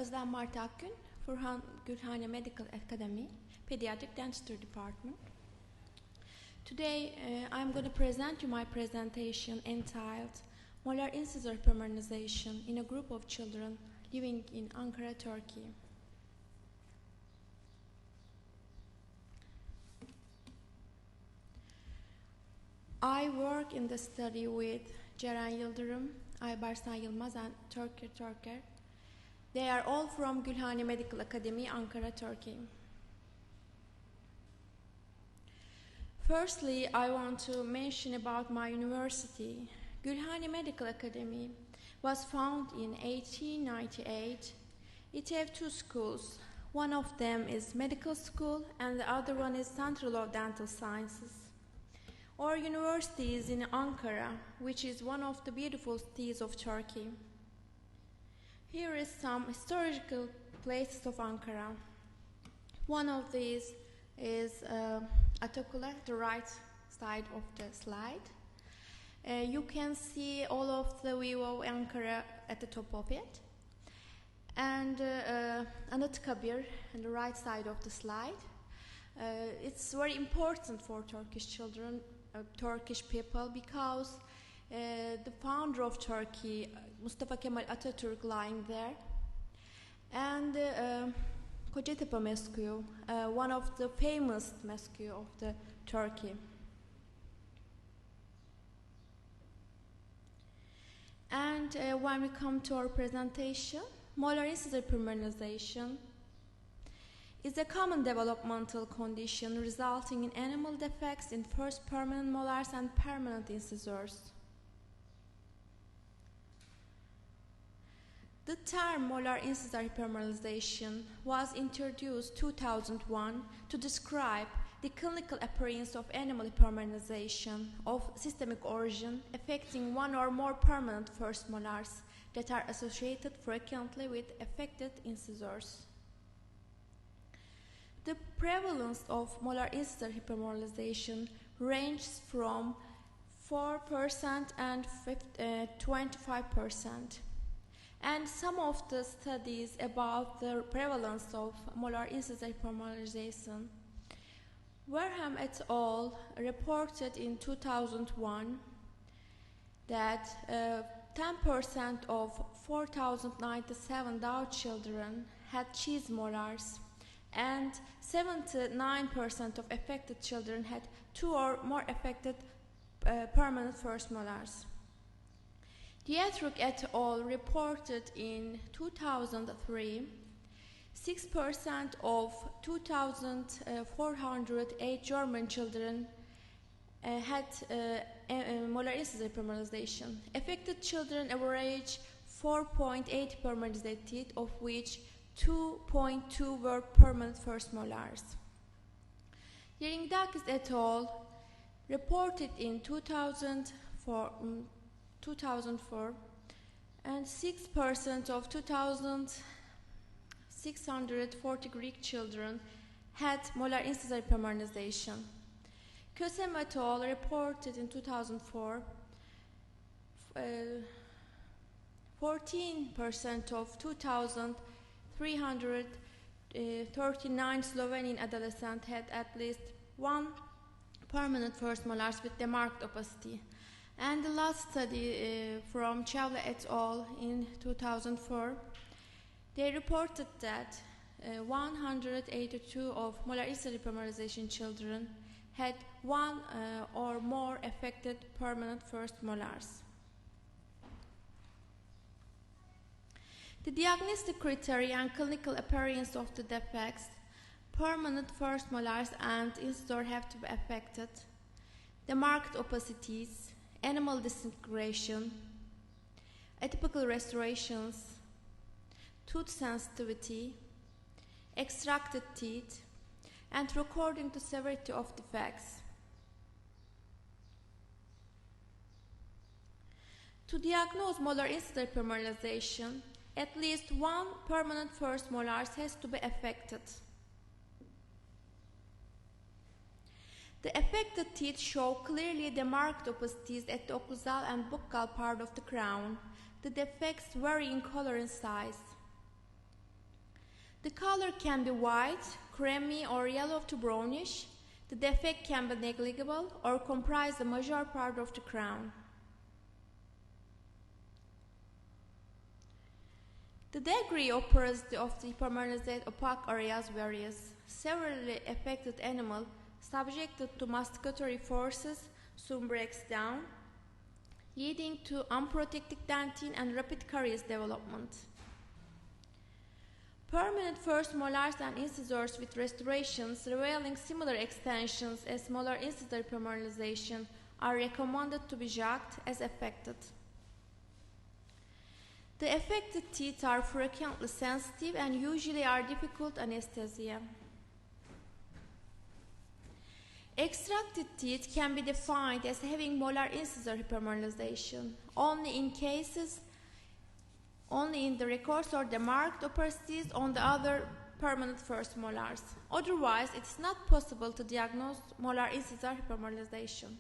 Ozlem Martı Akgun, Gülhane Medical Academy, Pediatric Dentistry Department. Today I'm going to present you my presentation entitled Molar incisor hypomineralization in a group of children living in Ankara, Turkey. I work in the study with Ceren Yıldırım, Aybarsan Yılmaz and Turker Turker. They are all from Gülhane Medical Academy, Ankara, Turkey. Firstly, I want to mention about my university. Gülhane Medical Academy was founded in 1898. It has two schools. One of them is medical school and the other one is Central of Dental Sciences. Our university is in Ankara, which is one of the beautiful cities of Turkey. Here is some historical places of Ankara. One of these is Atakule, the right side of the slide. You can see all of the view of Ankara at the top of it. And Anıtkabir on the right side of the slide. It's very important for Turkish children, Turkish people, because the founder of Turkey, Mustafa Kemal Atatürk, lying there, and Kocatepe Mescue, one of the famous mescue of the Turkey. And when we come to our presentation, molar incisor hypomineralization is a common developmental condition resulting in animal defects in first permanent molars and permanent incisors. The term molar incisor hypomineralization was introduced in 2001 to describe the clinical appearance of animal hypomineralization of systemic origin affecting one or more permanent first molars that are associated frequently with affected incisors. The prevalence of molar incisor hypomineralization ranges from 4% and 25%. And some of the studies about the prevalence of molar incisor hypomineralization, Wareham et al. Reported in 2001 that 10% of 4,097 Down children had cheese molars, and 79% of affected children had two or more affected permanent first molars. Dietrich et al. Reported in 2003 6% of 2,408 German children had molar incisor hypomineralization. Affected children average 4.8 permanent teeth, of which 2.2 were permanent first molars. Yeringdakis et al. Reported in 2004 and 6% of 2,640 Greek children had molar incisor hypomineralization. Kösem et al. Reported in 2004 14% of 2,339 Slovenian adolescents had at least one permanent first molars with demarked opacity. And the last study from Chavla et al. In 2004, they reported that 182 of molar incisor hypomineralization children had one or more affected permanent first molars. The diagnostic criteria and clinical appearance of the defects, permanent first molars and incisor have to be affected, demarked opacities, animal disintegration, atypical restorations, tooth sensitivity, extracted teeth, and according to severity of defects. To diagnose molar incisor hypomineralization, at least one permanent first molars has to be affected. The affected teeth show clearly demarked opacities at the occlusal and buccal part of the crown. The defects vary in color and size. The color can be white, creamy, or yellow to brownish. The defect can be negligible or comprise the major part of the crown. The degree of porosity of the hypomineralized opaque areas varies. Severely affected animal subjected to masticatory forces soon breaks down, leading to unprotected dentine and rapid caries development. Permanent first molars and incisors with restorations revealing similar extensions as molar incisor hypomineralization are recommended to be jagged as affected. The affected teeth are frequently sensitive and usually are difficult anesthesia. Extracted teeth can be defined as having molar incisor hypomineralization only in the records or the marked opacities on the other permanent first molars. Otherwise, it is not possible to diagnose molar incisor hypomineralization.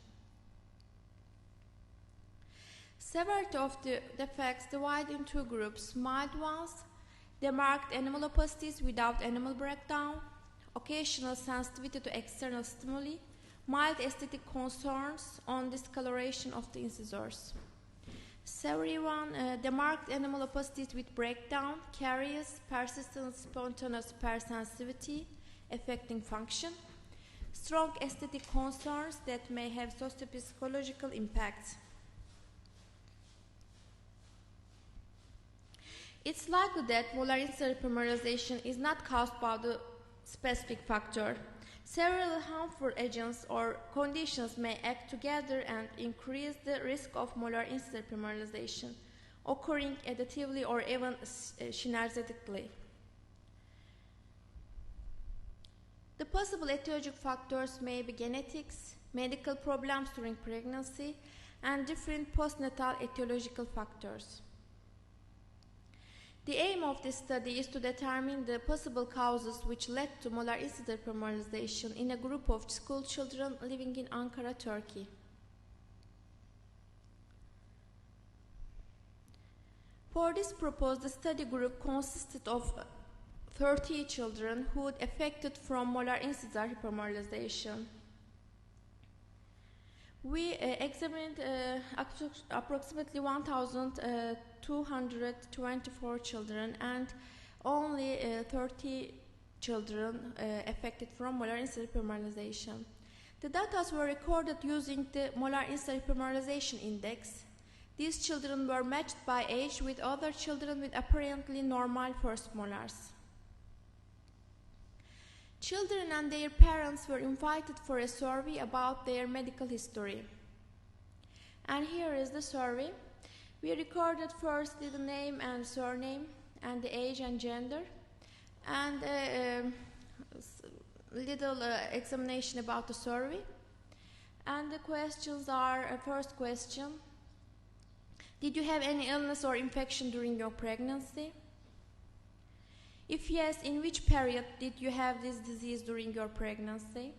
Severity of the defects divide in two groups: mild ones, demarked animal opacities without animal breakdown, occasional sensitivity to external stimuli, mild aesthetic concerns on discoloration of the incisors. Severe one, demarked animal opacities with breakdown, caries, persistent spontaneous hypersensitivity affecting function, strong aesthetic concerns that may have socio-psychological impacts. It's likely that molar incisor hypomineralization is not caused by the specific factor. Several harmful agents or conditions may act together and increase the risk of molar incisor hypomineralization, occurring additively or even synergetically. The possible etiologic factors may be genetics, medical problems during pregnancy, and different postnatal etiological factors. The aim of this study is to determine the possible causes which led to molar incisor hypomineralization in a group of school children living in Ankara, Turkey. For this purpose, the study group consisted of 30 children who were affected from molar incisor hypomineralization. We examined approximately 1,224 children, and only 30 children affected from molar incisor hypomineralization. The data were recorded using the molar incisor hypomineralization index. These children were matched by age with other children with apparently normal first molars. Children and their parents were invited for a survey about their medical history. And here is the survey. We recorded firstly the name and surname and the age and gender, and a little examination about the survey. And the questions are, first question: did you have any illness or infection during your pregnancy? If yes, in which period did you have this disease during your pregnancy?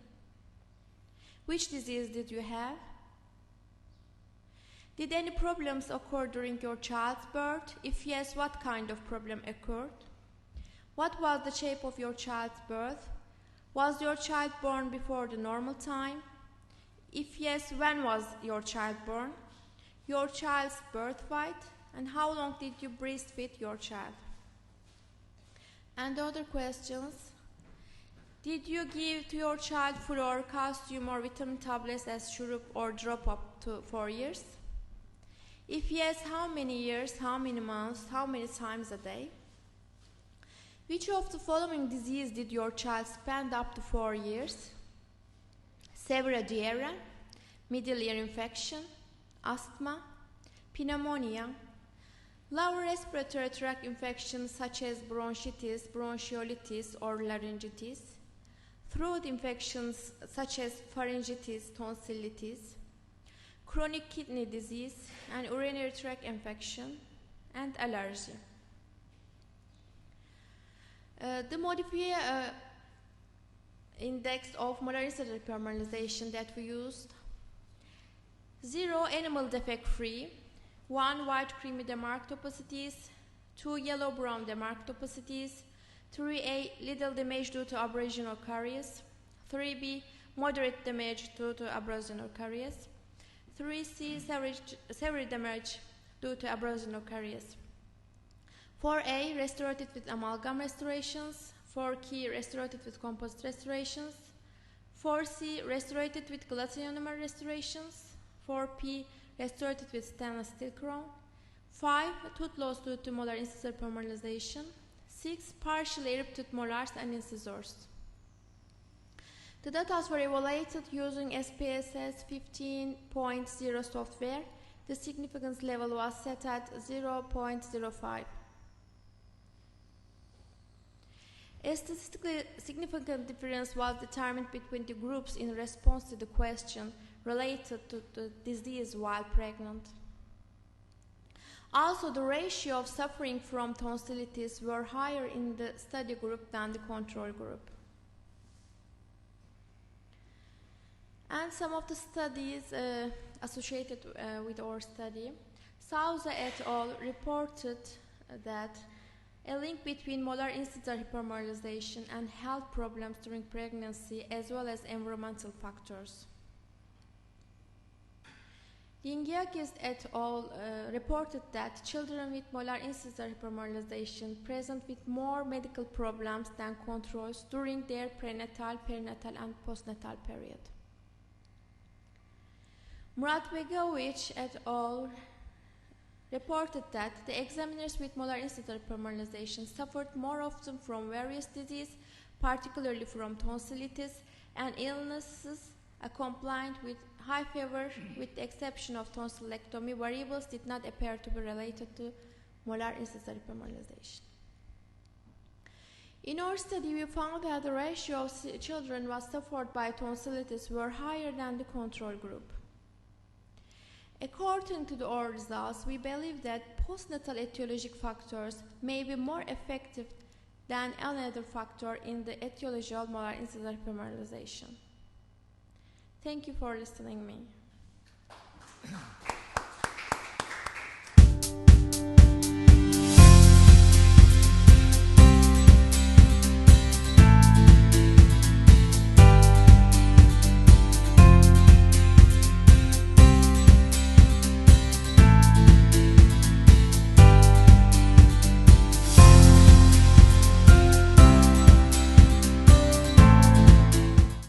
Which disease did you have? Did any problems occur during your child's birth? If yes, what kind of problem occurred? What was the shape of your child's birth? Was your child born before the normal time? If yes, when was your child born? Your child's birth weight, and how long did you breastfeed your child? And other questions: did you give to your child fluor, calcium, or vitamin tablets as syrup or drop up to 4 years? If yes, how many years, how many months, how many times a day? Which of the following disease did your child spend up to 4 years? Severe diarrhea, middle ear infection, asthma, pneumonia, lower respiratory tract infections such as bronchitis, bronchiolitis, or laryngitis, throat infections such as pharyngitis, tonsillitis, chronic kidney disease, and urinary tract infection, and allergy. The modifier index of molar incisor hypomineralization that we used: 0 animal defect free, 1 white creamy demarked opacities, 2 yellow brown demarked opacities, 3A, little damage due to abrasion or caries. 3B, moderate damage due to abrasion or caries. 3C, severe damage due to abrasion or caries. 4A, restorative with amalgam restorations. 4K, restorative with composite restorations. 4C, restorated with glass ionomer restorations. 4P, restorated with stainless steel crown. 5, tooth loss due to molar incisor hypomineralization. 6, partially erupted molars and incisors. The data were evaluated using SPSS 15.0 software. The significance level was set at 0.05. A statistically significant difference was determined between the groups in response to the question related to the disease while pregnant. Also, the ratio of suffering from tonsillitis were higher in the study group than the control group. And some of the studies associated with our study, Souza et al. Reported that a link between molar incisor hypomineralization and health problems during pregnancy as well as environmental factors. Dingiakis et al. Reported that children with molar incisor hypomineralization present with more medical problems than controls during their prenatal, perinatal, and postnatal period. Muratbegovic et al. Reported that the examiners with molar incisor hypomineralization suffered more often from various diseases, particularly from tonsillitis and illnesses accompanied with high fever. With the exception of tonsillectomy, variables did not appear to be related to molar incisor hypomineralization. In our study, we found that the ratio of children was suffered by tonsillitis were higher than the control group. According to our results, we believe that postnatal etiologic factors may be more effective than any other factor in the etiology of molar incisor hypomineralization. Thank you for listening to me.